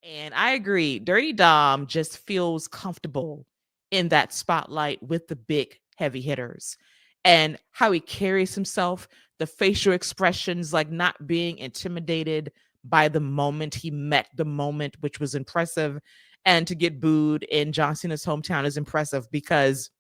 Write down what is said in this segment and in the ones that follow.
And I agree. Dirty Dom just feels comfortable in that spotlight with the big heavy hitters and how he carries himself, the facial expressions, like not being intimidated by the moment. He met the moment, which was impressive. And to get booed in John Cena's hometown is impressive because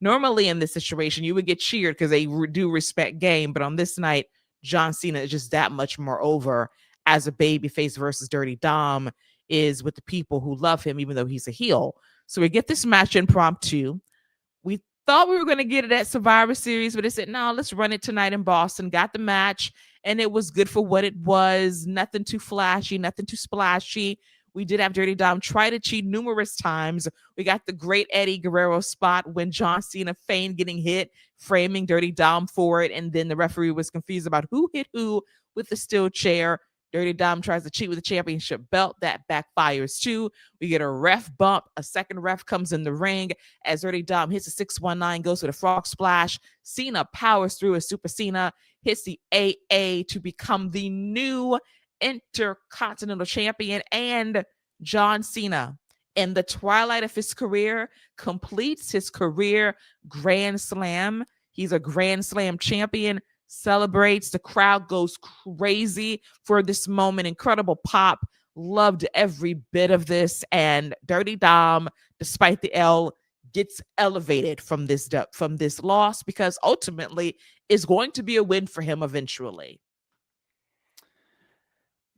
normally in this situation, you would get cheered because they do respect game. But on this night, John Cena is just that much more over as a babyface versus Dirty Dom is with the people who love him, even though he's a heel. So we get this match impromptu. We thought we were going to get it at Survivor Series, but they said, no, let's run it tonight in Boston. Got the match, and it was good for what it was. Nothing too flashy, nothing too splashy. We did have Dirty Dom try to cheat numerous times. We got the great Eddie Guerrero spot when John Cena feigned getting hit, framing Dirty Dom for it, and then the referee was confused about who hit who with the steel chair. Dirty Dom tries to cheat with the championship belt. That backfires too. We get a ref bump. A second ref comes in the ring as Dirty Dom hits a 619, goes with a frog splash. Cena powers through a Super Cena, hits the AA to become the new Intercontinental Champion. And John Cena, in the twilight of his career, completes his career Grand Slam. He's a Grand Slam champion, celebrates. The crowd goes crazy for this moment. Incredible pop. Loved every bit of this. And Dirty Dom, despite the L, gets elevated from this loss because ultimately is going to be a win for him eventually.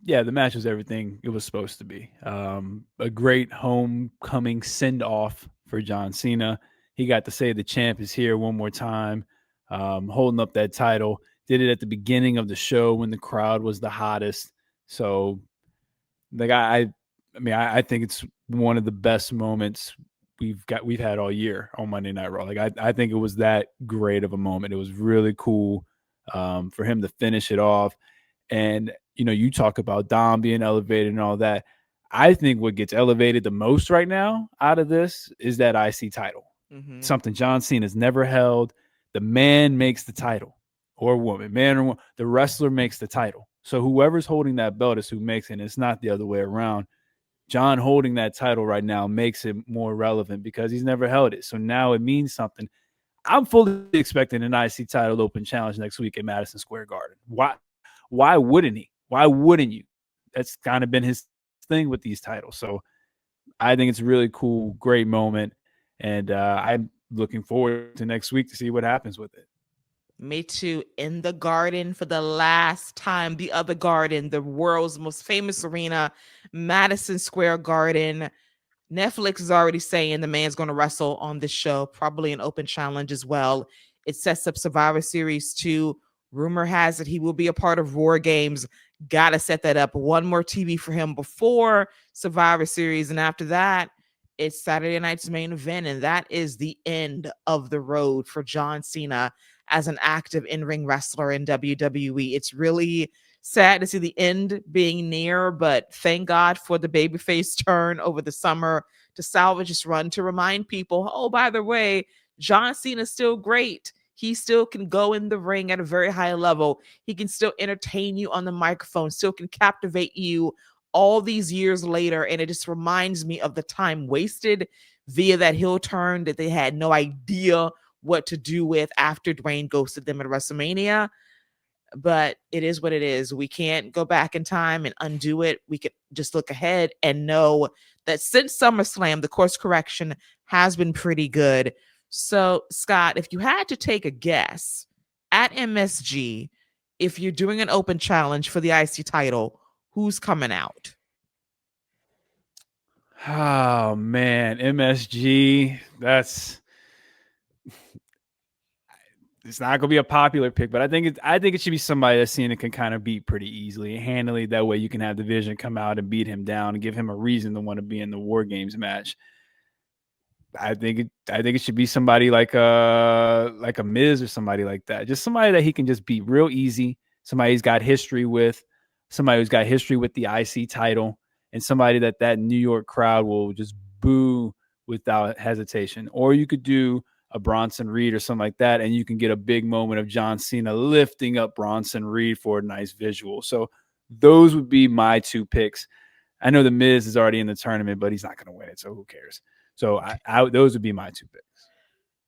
Yeah, the match was everything it was supposed to be. A great homecoming send off for John Cena. He got to say the champ is here one more time, holding up that title. Did it at the beginning of the show when the crowd was the hottest. So, like I think it's one of the best moments we've had all year on Monday Night Raw. Like I think it was that great of a moment. It was really cool for him to finish it off. And you talk about Dom being elevated and all that. I think what gets elevated the most right now out of this is that IC title. Mm-hmm. Something John Cena's never held. The man makes the title, or woman, man or woman. The wrestler makes the title. So whoever's holding that belt is who makes it. And it's not the other way around. John holding that title right now makes it more relevant because he's never held it. So now it means something. I'm fully expecting an IC title open challenge next week at Madison Square Garden. Why wouldn't he? Why wouldn't you? That's kind of been his thing with these titles. So I think it's a really cool, great moment. And I'm looking forward to next week to see what happens with it. Me too. In the Garden for the last time. The other Garden, the world's most famous arena, Madison Square Garden. Netflix is already saying the man's going to wrestle on this show, probably an open challenge as well. It sets up Survivor Series 2. Rumor has it he will be a part of War Games. Gotta set that up. One more TV for him before Survivor Series. And after that, it's Saturday night's main event. And that is the end of the road for John Cena as an active in-ring wrestler in WWE. It's really sad to see the end being near, but thank God for the babyface turn over the summer to salvage his run, to remind people, oh, by the way, John Cena is still great. He still can go in the ring at a very high level. He can still entertain you on the microphone, still can captivate you all these years later. And it just reminds me of the time wasted via that heel turn that they had no idea what to do with after Dwayne ghosted them at WrestleMania. But it is what it is. We can't go back in time and undo it. We could just look ahead and know that since SummerSlam, the course correction has been pretty good. So, Scott, if you had to take a guess at MSG, if you're doing an open challenge for the IC title, who's coming out? Oh man, MSG. It's not gonna be a popular pick, but I think it should be somebody that Cena can kind of beat pretty easily and handily. That way you can have Division come out and beat him down and give him a reason to want to be in the War Games match. I think it should be somebody like a Miz or somebody like that. Just somebody that he can just beat real easy. Somebody who's got history with the IC title, and somebody that New York crowd will just boo without hesitation. Or you could do a Bronson Reed or something like that, and you can get a big moment of John Cena lifting up Bronson Reed for a nice visual. So those would be my two picks. I know the Miz is already in the tournament, but he's not going to win it, so who cares? So those would be my two picks.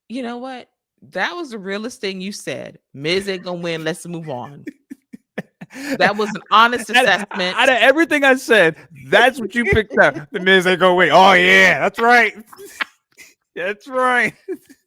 You know what? That was the realest thing you said. Miz ain't gonna win. Let's move on. That was an honest assessment. Out of everything I said, that's what you picked up. The Miz ain't gonna win. Oh yeah, that's right. That's right.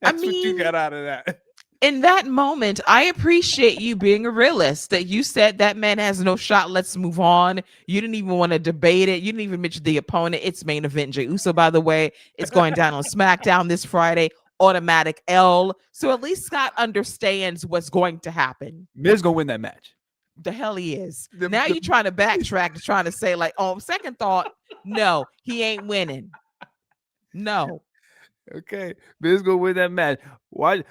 That's what you got out of that. In that moment, I appreciate you being a realist, that you said that man has no shot. Let's move on. You didn't even want to debate it. You didn't even mention the opponent. It's main event. Jey Uso, by the way, it's going down on SmackDown this Friday. Automatic L. So at least Scott understands what's going to happen. Miz gonna win that match. The hell he is. Now you're trying to backtrack, trying to say like, oh, second thought, no, he ain't winning. No. Okay, Miz gonna win that match. Watch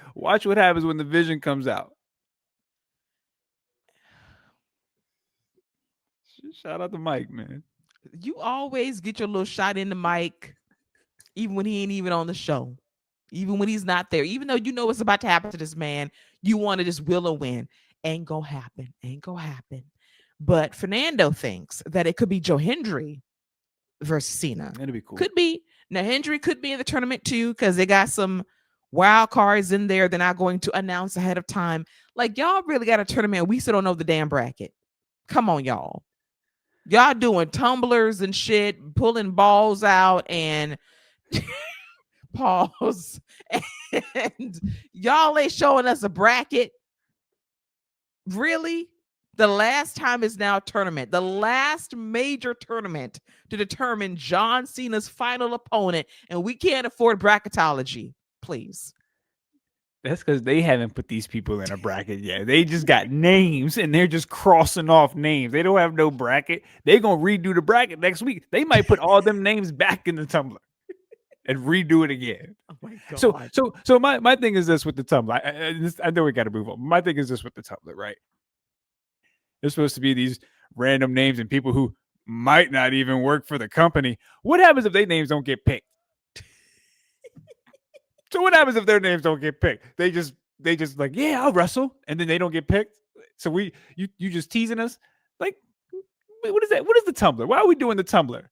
what happens when the Vision comes out. Shout out to Mike, man. You always get your little shot in the mic, even when he ain't even on the show, even when he's not there. Even though you know what's about to happen to this man, you want to just will a win. Ain't gonna happen. Ain't gonna happen. But Fernando thinks that it could be Joe Hendry versus Cena. That'd be cool. Could be. Now, Hendry could be in the tournament too, because they got some wild cards in there they're not going to announce ahead of time. Like, y'all really got a tournament. We still don't know the damn bracket. Come on, y'all. Y'all doing tumblers and shit, pulling balls out and pause. And y'all ain't showing us a bracket. Really? The last time is now tournament. The last major tournament to determine John Cena's final opponent. And we can't afford bracketology. Please. That's because they haven't put these people in a bracket yet. They just got names and they're just crossing off names. They don't have no bracket. They're going to redo the bracket next week. They might put all them names back in the tumbler and redo it again. Oh my God. So my thing is this with the tumbler. I know we got to move on. My thing is this with the tumbler, right? There's supposed to be these random names and people who might not even work for the company. What happens if their names don't get picked? So what happens if their names don't get picked? They just like, yeah, I'll wrestle, and then they don't get picked. So you just teasing us? Like, what is that? What is the tumbler? Why are we doing the tumbler?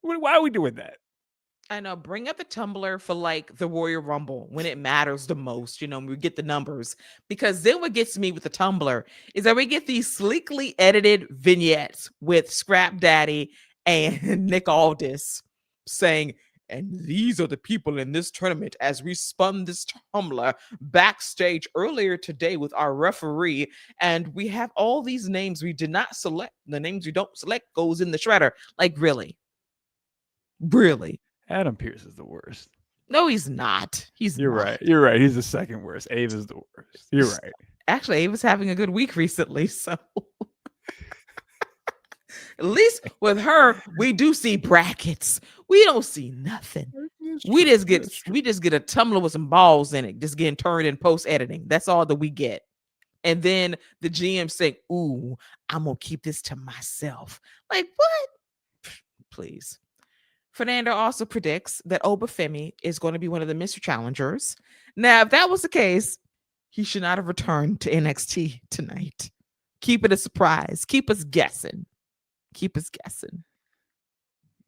Why are we doing that? I know. Bring up the tumbler for like the Royal Rumble when it matters the most, we get the numbers. Because then what gets me with the tumbler is that we get these sleekly edited vignettes with Scrap Daddy and Nick Aldis saying, and these are the people in this tournament as we spun this tumbler backstage earlier today with our referee. And we have all these names we did not select. The names we don't select goes in the shredder. Like, really? Really? Adam Pearce is the worst. No, he's not. You're right. You're right. He's the second worst. Ava's the worst. You're right. Actually, Ava's having a good week recently, so at least with her, we do see brackets. We don't see nothing. We just get a tumbler with some balls in it, just getting turned in post editing. That's all that we get. And then the GM saying, "Ooh, I'm gonna keep this to myself." Like, what? Please. Fernando also predicts that Obafemi is going to be one of the mystery challengers. Now, if that was the case, he should not have returned to NXT tonight. Keep it a surprise. Keep us guessing. Keep us guessing.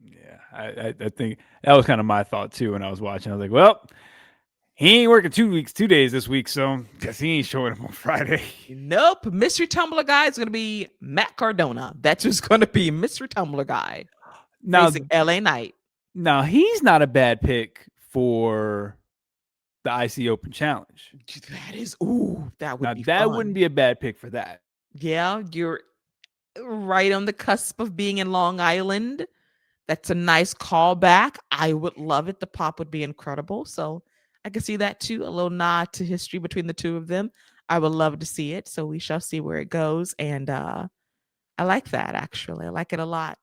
Yeah, I think that was kind of my thought too when I was watching. I was like, well, he ain't working 2 days this week, so guess he ain't showing up on Friday. Nope. Mystery Tumbler guy is going to be Matt Cardona. That's who's going to be Mystery Tumbler guy. Now, facing LA Knight. Now, he's not a bad pick for the IC Open Challenge. That is, that would now, be that fun. wouldn't be a bad pick for that. Yeah, you're right on the cusp of being in Long Island. That's a nice callback. I would love it. The pop would be incredible. So I can see that too. A little nod to history between the two of them. I would love to see it. So we shall see where it goes. And I like that, actually. I like it a lot.